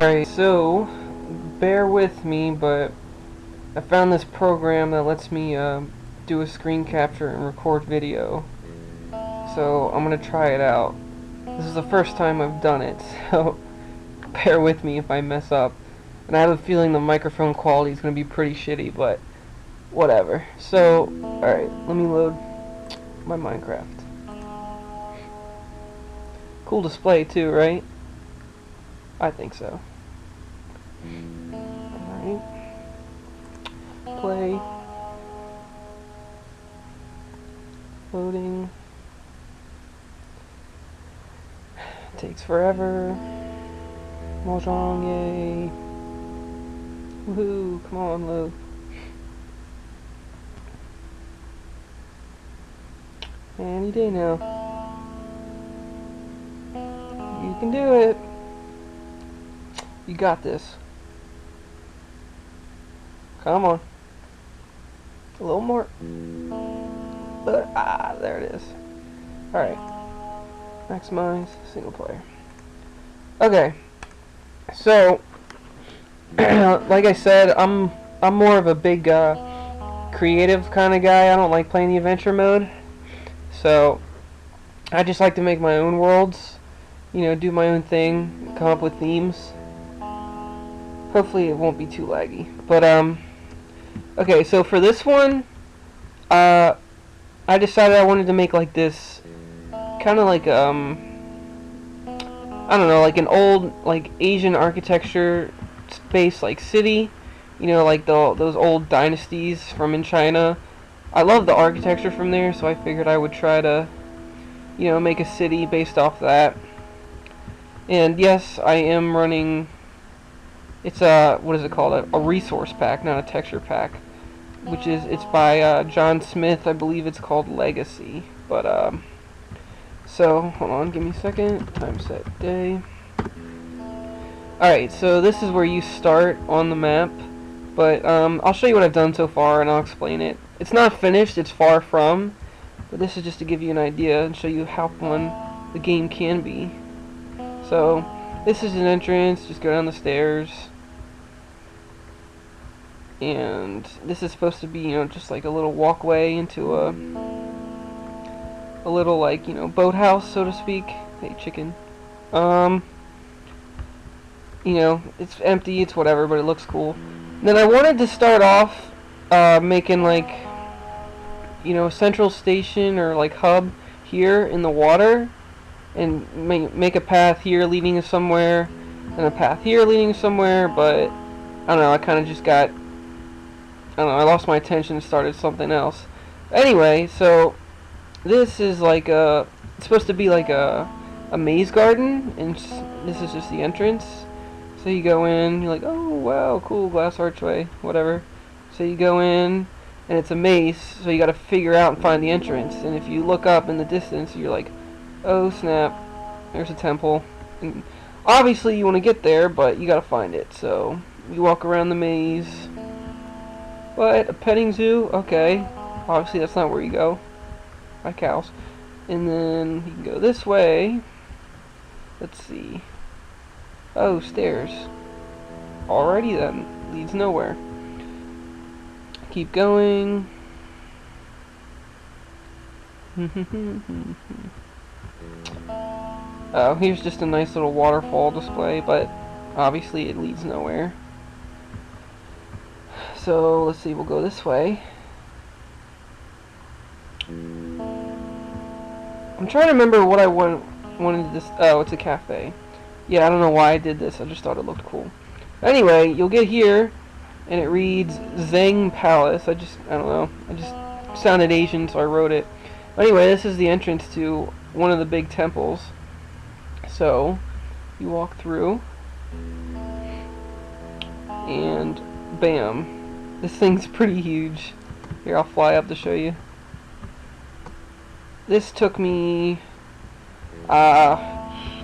Alright, so bear with me, but I found this program that lets me do a screen capture and record video. So I'm gonna try it out. This is the first time I've done it, so bear with me if I mess up. And I have a feeling the microphone quality is gonna be pretty shitty, but whatever. So, alright, let me load my Minecraft. Cool display too, right? I think so. Alright. Play. Loading. Takes forever. Mojang, yay. Woohoo, come on, load. Any day now. You can do it. You got this. Come on. A little more. There it is. Alright. Maximize single player. Okay. So, like I said, I'm more of a big creative kind of guy. I don't like playing the adventure mode. So, I just like to make my own worlds. You know, do my own thing, come up with themes. Hopefully it won't be too laggy. But, okay, so for this one, I decided I wanted to make like this, kind of like, I don't know, like an old, like, Asian architecture space, like, city. You know, like those old dynasties from in China. I love the architecture from there, so I figured I would try to, you know, make a city based off that. And yes, I am running, it's a, what is it called, a resource pack, not a texture pack, which is, it's by John Smith. I believe it's called Legacy. But so hold on, give me a second. Time set day. Alright, so this is where you start on the map, but I'll show you what I've done so far and I'll explain it. It's not finished, it's far from, but this is just to give you an idea and show you how fun the game can be. So this is an entrance, just go down the stairs. And this is supposed to be, you know, just like a little walkway into a little, like, you know, boathouse, so to speak. Hey, chicken. You know, it's empty, it's whatever, but it looks cool. And then I wanted to start off making, like, you know, a central station or like hub here in the water, and make a path here leading to somewhere, and a path here leading to somewhere. But I don't know, I kind of just got, I don't know, I lost my attention and started something else. Anyway, so this is like a, it's supposed to be like a maze garden, and this is just the entrance. So you go in, you're like, oh wow, cool, glass archway, whatever. So you go in, and it's a maze, so you gotta figure out and find the entrance. And if you look up in the distance, you're like, oh snap, there's a temple. And obviously you want to get there, but you gotta find it. So you walk around the maze. What? A petting zoo? Okay. Obviously that's not where you go. By cows. And then you can go this way. Let's see. Oh, stairs. Alrighty then. Leads nowhere. Keep going. Oh, here's just a nice little waterfall display, but obviously it leads nowhere. So let's see, we'll go this way. I'm trying to remember what I wanted this. Oh, it's a cafe. Yeah, I don't know why I did this. I just thought it looked cool. Anyway, you'll get here, and it reads Zeng Palace. I don't know. I just sounded Asian, so I wrote it. Anyway, this is the entrance to one of the big temples. So, you walk through, and bam. This thing's pretty huge. Here, I'll fly up to show you. This took me, I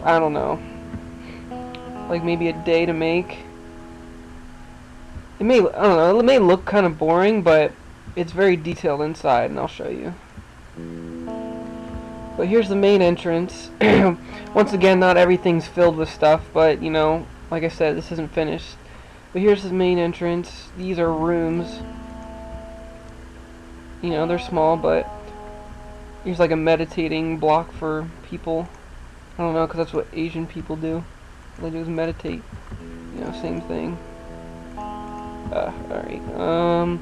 don't know, like maybe a day to make. It may, I don't know, it may look kind of boring, but it's very detailed inside, and I'll show you. But here's the main entrance. Once again, not everything's filled with stuff, but, you know, Like I said, this isn't finished. But here's the main entrance. These are rooms. You know, they're small, but here's like a meditating block for people. I don't know, because that's what Asian people do. All they do is meditate. You know, same thing. Alright.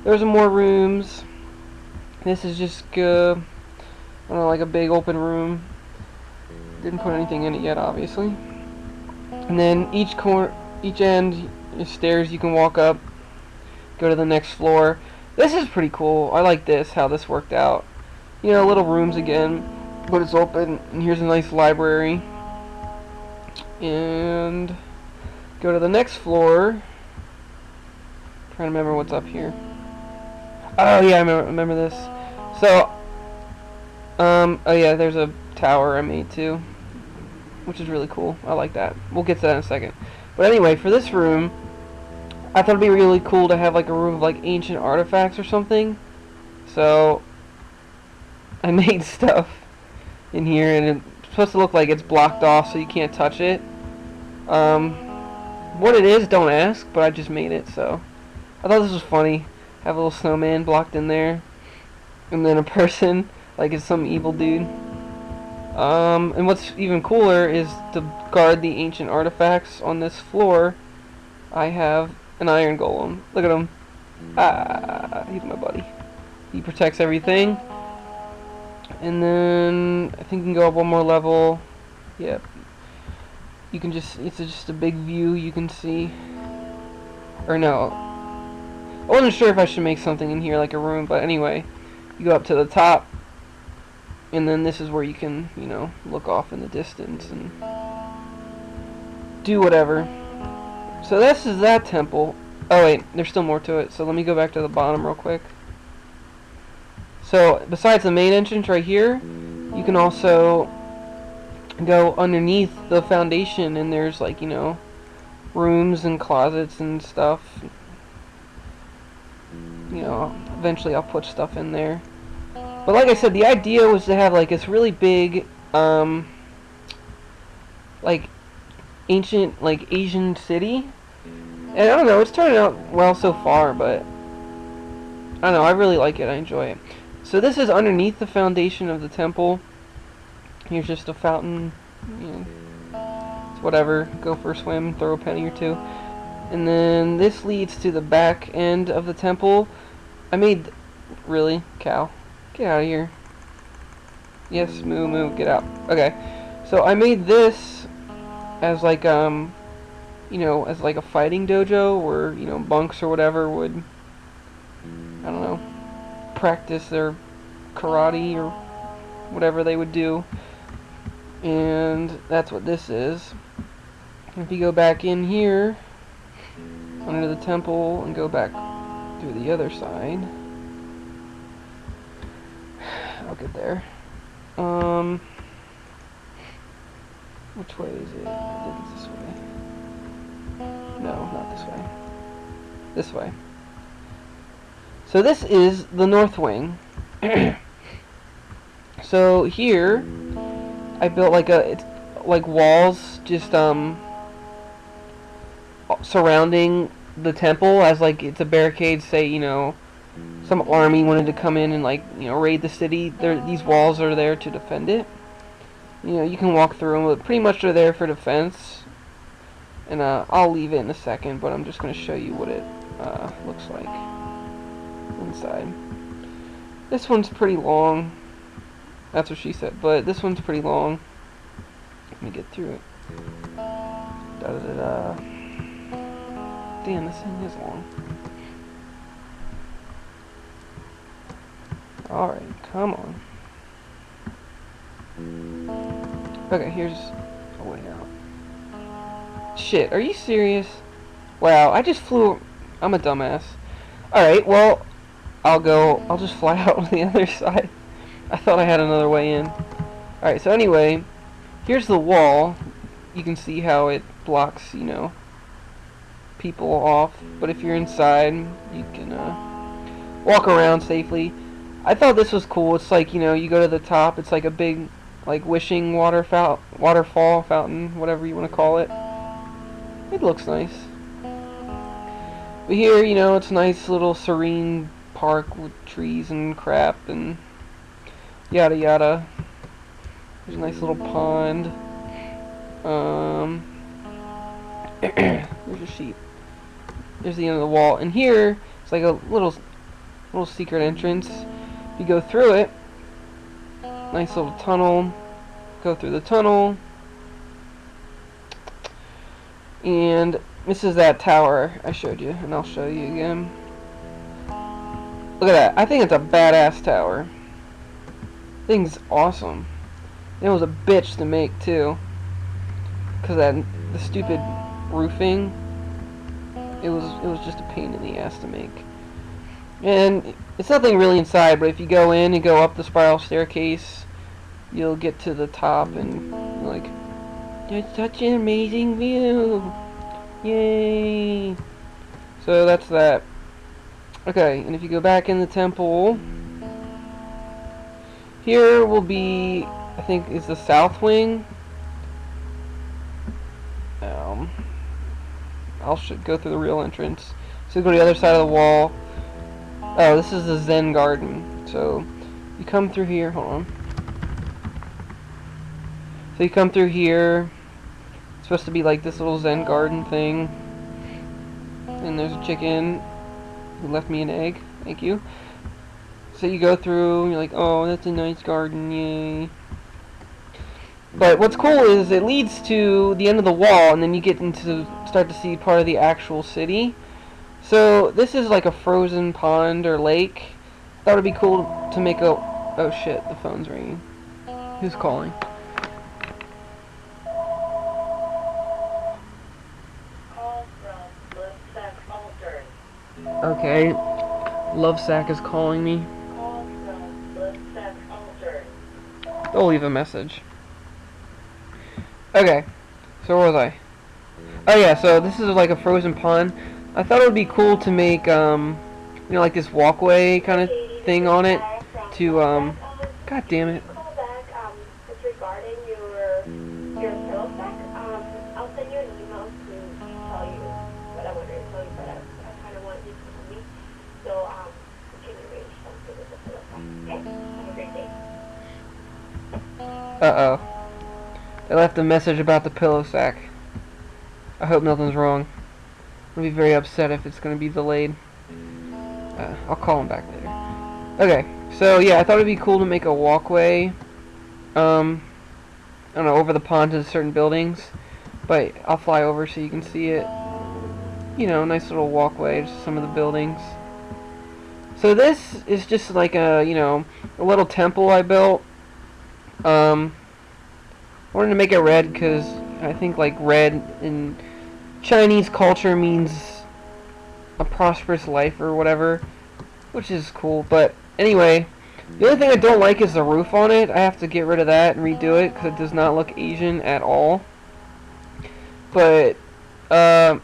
There's more rooms. This is just, I don't know, like a big open room. Didn't put anything in it yet, obviously. And then each end is stairs you can walk up, go to the next floor. This is pretty cool. I like this, how this worked out. You know, little rooms again, but it's open. And here's a nice library. And go to the next floor. Trying to remember what's up here. Oh yeah, I remember this. So, oh yeah, there's a tower I made too, which is really cool. I like that. We'll get to that in a second. But anyway, for this room, I thought it'd be really cool to have like a room of like ancient artifacts or something. So I made stuff in here, and it's supposed to look like it's blocked off so you can't touch it. What it is, don't ask, but I just made it, so I thought this was funny. Have a little snowman blocked in there, and then a person like it's some evil dude. And what's even cooler is to guard the ancient artifacts on this floor. I have an iron golem. Look at him. Ah, he's my buddy. He protects everything. And then I think you can go up one more level. Yep. You can it's just a big view you can see. Or no. I wasn't sure if I should make something in here like a room, but anyway. You go up to the top. And then this is where you can, you know, look off in the distance and do whatever. So this is that temple. Oh wait, there's still more to it. So let me go back to the bottom real quick. So besides the main entrance right here, you can also go underneath the foundation, and there's like, you know, rooms and closets and stuff. You know, eventually I'll put stuff in there. But like I said, the idea was to have like this really big, like ancient, like Asian city. And I don't know, it's turning out well so far, but I don't know, I really like it, I enjoy it. So this is underneath the foundation of the temple. Here's just a fountain, you know, it's whatever, go for a swim, throw a penny or two. And then this leads to the back end of the temple. I made, really, cow, get out of here. Yes, moo moo, get out. Okay, so I made this as like, you know, as like a fighting dojo where, you know, monks or whatever would, I don't know, practice their karate or whatever they would do. And that's what this is. If you go back in here under the temple and go back through the other side, I'll get there. Which way is it? I think it's this way. No, not this way. This way. So this is the north wing. So here I built like it's like walls just surrounding the temple as like it's a barricade. Say, you know, some army wanted to come in and like, you know, raid the city. These walls are there to defend it. You know, you can walk through them, but pretty much they're there for defense. And I'll leave it in a second, but I'm just going to show you what it looks like inside. This one's pretty long. That's what she said, but this one's pretty long. Let me get through it. Da-da-da-da. Damn, this thing is long. Alright, come on. Okay, here's a way out. Shit, are you serious? Wow, I just flew. I'm a dumbass. Alright, well, I'll just fly out on the other side. I thought I had another way in. Alright, so anyway, here's the wall. You can see how it blocks, you know, people off. But if you're inside, you can walk around safely. I thought this was cool. It's like, you know, you go to the top, it's like a big, like, wishing waterfall fountain, whatever you want to call it. It looks nice. But here, you know, it's a nice little serene park with trees and crap and yada yada. There's a nice little pond. There's a sheep. There's the end of the wall. And here, it's like a little secret entrance. If you go through it, nice little tunnel. Go through the tunnel. And this is that tower I showed you, and I'll show you again. Look at that. I think it's a badass tower. Thing's awesome. It was a bitch to make too, cause the stupid roofing. It was just a pain in the ass to make. And it's nothing really inside, but if you go in and go up the spiral staircase, you'll get to the top, and you're like, that's such an amazing view. Yay! So that's that. Okay, and if you go back in the temple, here will be, I think, is the south wing. I'll go through the real entrance. So go to the other side of the wall. Oh, this is the Zen garden. So you come through here. Hold on. So you come through here. It's supposed to be like this little Zen garden thing. And there's a chicken who left me an egg. Thank you. So you go through, and you're like, oh, that's a nice garden, yay. But what's cool is it leads to the end of the wall, and then you start to see part of the actual city. So this is like a frozen pond or lake. Thought it'd be cool to make a... Oh shit, the phone's ringing. Who's calling? Okay, Lovesack is calling me. I'll leave a message. Okay, so where was I? Oh yeah, so this is like a frozen pond. I thought it would be cool to make, you know, like this walkway kind of thing on it to, God damn it. It's regarding your pillow sack. I'll send you an email to tell you what I wanted to tell you, but I kind of want you to tell me. So, can you arrange something with the pillow sack? Okay? Have a great day. Uh-oh. I left a message about the pillow sack. I hope nothing's wrong. I'll be very upset if it's going to be delayed. I'll call him back later. Okay, so yeah, I thought it'd be cool to make a walkway, I don't know, over the pond to certain buildings, but I'll fly over so you can see it. You know, nice little walkway to some of the buildings. So this is just like a, you know, a little temple I built. I wanted to make it red because I think like red in Chinese culture means a prosperous life or whatever, which is cool. But anyway, the only thing I don't like is the roof on it. I have to get rid of that and redo it because it does not look Asian at all. But oh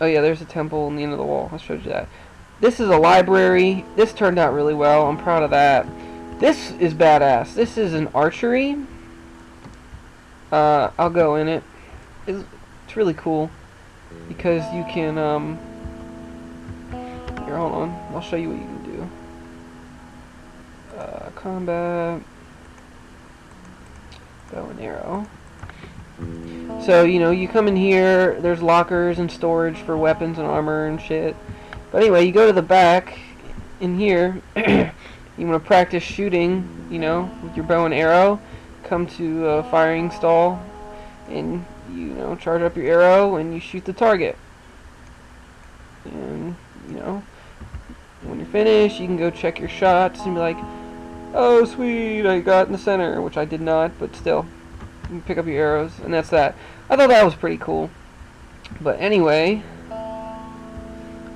yeah, there's a temple in the end of the wall. I showed you that. This is a library. This turned out really well. I'm proud of that. This is badass. This is an archery. I'll go in it. It's really cool because you can, here, hold on. I'll show you what you can do. Combat, bow and arrow. So, you know, you come in here, there's lockers and storage for weapons and armor and shit. But anyway, you go to the back, in here, you want to practice shooting, you know, with your bow and arrow. Come to a firing stall, and you know, charge up your arrow, and you shoot the target. And, you know, when you're finished, you can go check your shots and be like, oh sweet, I got in the center, which I did not, but still. You can pick up your arrows, and that's that. I thought that was pretty cool. But anyway,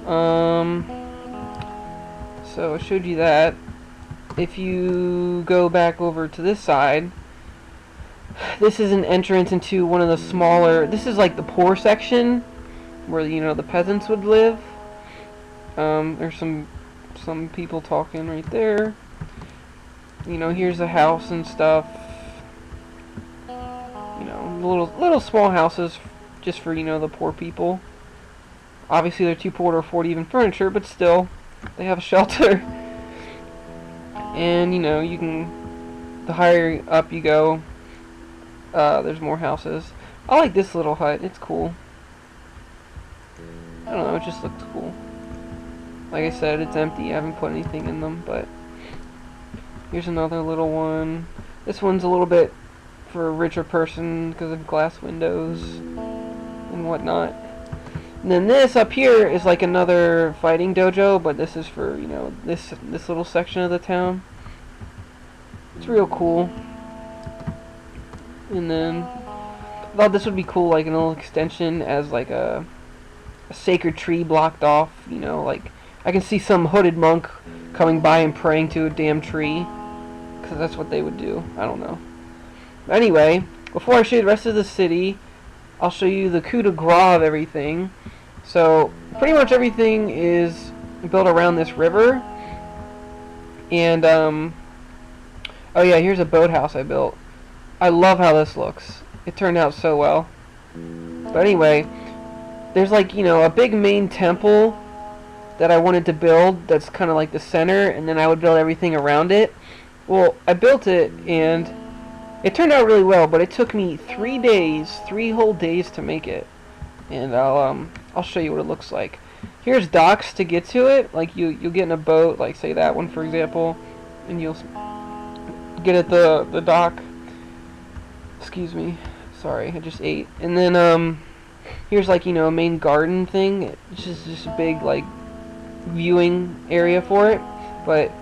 so I showed you that. If you go back over to this side, this is an entrance into one of the smaller, this is like the poor section where, you know, the peasants would live. There's some people talking right there. You know, here's a house and stuff. You know, little small houses just for, you know, the poor people. Obviously they're too poor to afford even furniture, but still, they have a shelter. And, you know, you can, the higher up you go, there's more houses. I like this little hut, it's cool. I don't know, it just looks cool. Like I said, it's empty, I haven't put anything in them, but here's another little one. This one's a little bit for a richer person because of glass windows and whatnot. And then this up here is like another fighting dojo, but this is for, you know, this little section of the town. It's real cool. And then I thought this would be cool, like an little extension as like a sacred tree blocked off, you know, like I can see some hooded monk coming by and praying to a damn tree, because that's what they would do. I don't know. Anyway, before I show you the rest of the city, I'll show you the coup de grace of everything. So, pretty much everything is built around this river. And, oh yeah, here's a boathouse I built. I love how this looks. It turned out so well. But anyway, there's like, you know, a big main temple that I wanted to build that's kind of like the center, and then I would build everything around it. Well, I built it, and it turned out really well, but it took me 3 days, 3 whole days to make it. And I'll show you what it looks like. Here's docks to get to it. Like you'll get in a boat, like say that one for example, and you'll get at the dock. Excuse me, sorry, I just ate. And then here's like, you know, a main garden thing. It's just a big like viewing area for it. But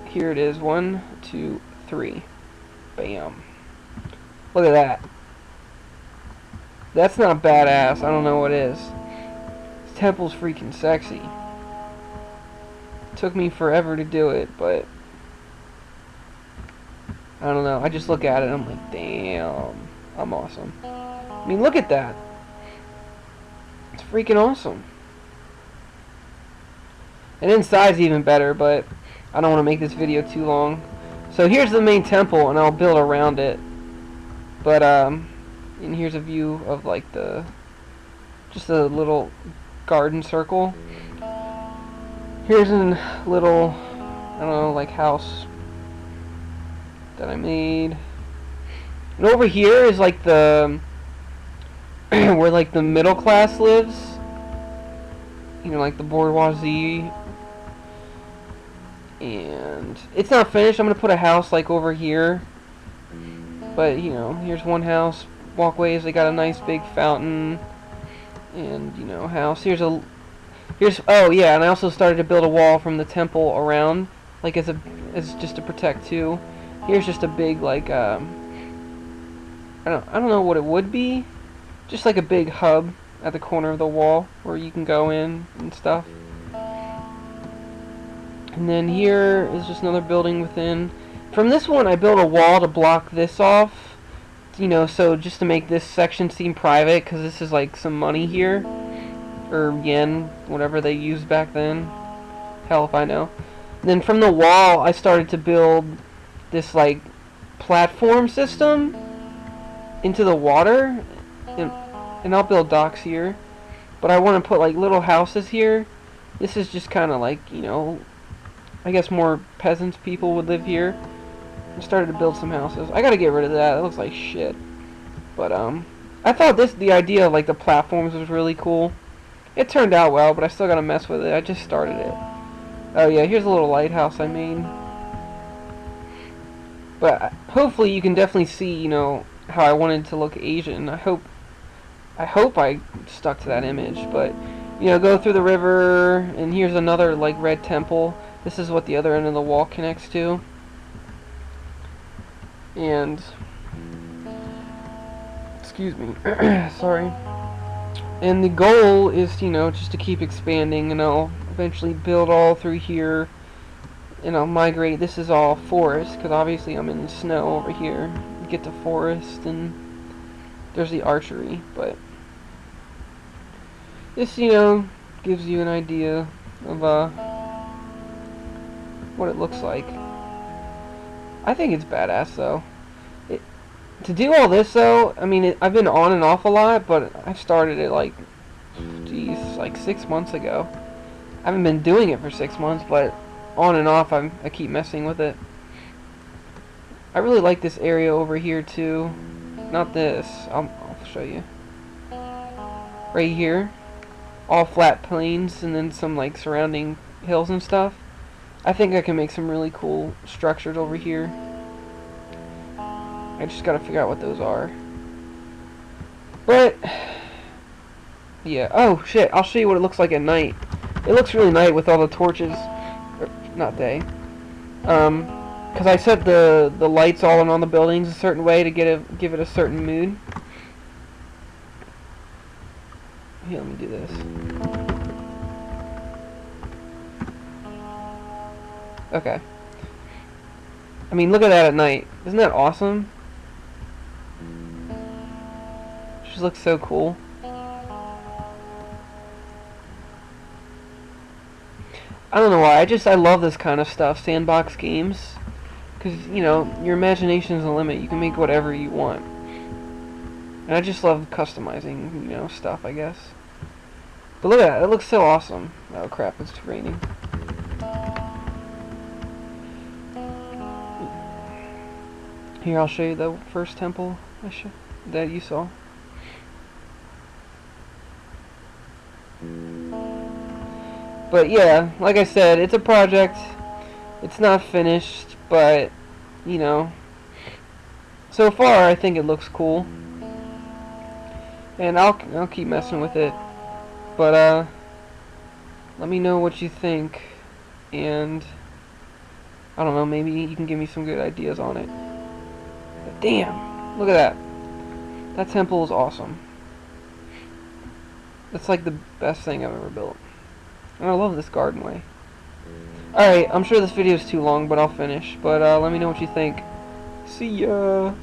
here it is, 1, 2, 3, bam. Look at that. That's not badass. I don't know what is. This temple's freaking sexy. It took me forever to do it, but I don't know. I just look at it and I'm like, damn, I'm awesome. I mean, look at that. It's freaking awesome. And inside's even better, but I don't want to make this video too long. So here's the main temple, and I'll build around it. But and here's a view of like just a little garden circle. Here's a little, I don't know, like house that I made. And over here is like the where like the middle class lives. You know, like the bourgeoisie. And it's not finished. I'm gonna put a house like over here. But you know, here's one house. Walkways. They got a nice big fountain. And you know, house. Here's oh yeah, and I also started to build a wall from the temple around, like as just to protect too. Here's just a big like I don't know what it would be. Just like a big hub at the corner of the wall where you can go in and stuff. And then here is just another building within. From this one I built a wall to block this off. You know, so just to make this section seem private, because this is like some money here. Or yen, whatever they used back then. Hell if I know. And then from the wall I started to build this like platform system into the water. And I'll build docks here. But I want to put like little houses here. This is just kind of like, you know, I guess more peasants people would live here. I started to build some houses. I gotta get rid of that. It looks like shit. But I thought the idea of like the platforms was really cool. It turned out well, but I still gotta mess with it. I just started it. Oh yeah, here's a little lighthouse I made. But hopefully you can definitely see, you know, how I wanted to look Asian. I hope I stuck to that image. But you know, go through the river, and here's another like red temple. This is what the other end of the wall connects to. And excuse me, sorry. And the goal is, you know, just to keep expanding, and I'll eventually build all through here, and I'll migrate. This is all forest, because obviously I'm in the snow over here. Get to forest, and there's the archery, but this, you know, gives you an idea of what it looks like. I think it's badass though. To do all this though, I mean, I've been on and off a lot, but I started it like, geez, like 6 months ago. I haven't been doing it for 6 months, but on and off, I keep messing with it. I really like this area over here too. Not this. I'll show you. Right here, all flat plains and then some like surrounding hills and stuff. I think I can make some really cool structures over here. I just gotta figure out what those are. But yeah. Oh shit! I'll show you what it looks like at night. It looks really nice with all the torches. Or, not day. Because I set the lights all on the buildings a certain way to give it a certain mood. Here, let me do this. Okay. I mean, look at that at night. Isn't that awesome? It just looks so cool. I don't know why. I love this kind of stuff, sandbox games. Because, you know, your imagination's the limit. You can make whatever you want. And I just love customizing, you know, stuff, I guess. But look at that. It looks so awesome. Oh, crap. It's raining. Here, I'll show you the first temple that you saw. But yeah, like I said, it's a project. It's not finished, but, you know, so far I think it looks cool. And I'll keep messing with it. But let me know what you think, and I don't know, maybe you can give me some good ideas on it. But damn, look at that. That temple is awesome. It's like the best thing I've ever built. And I love this garden way. Alright, I'm sure this video is too long, but I'll finish. But let me know what you think. See ya!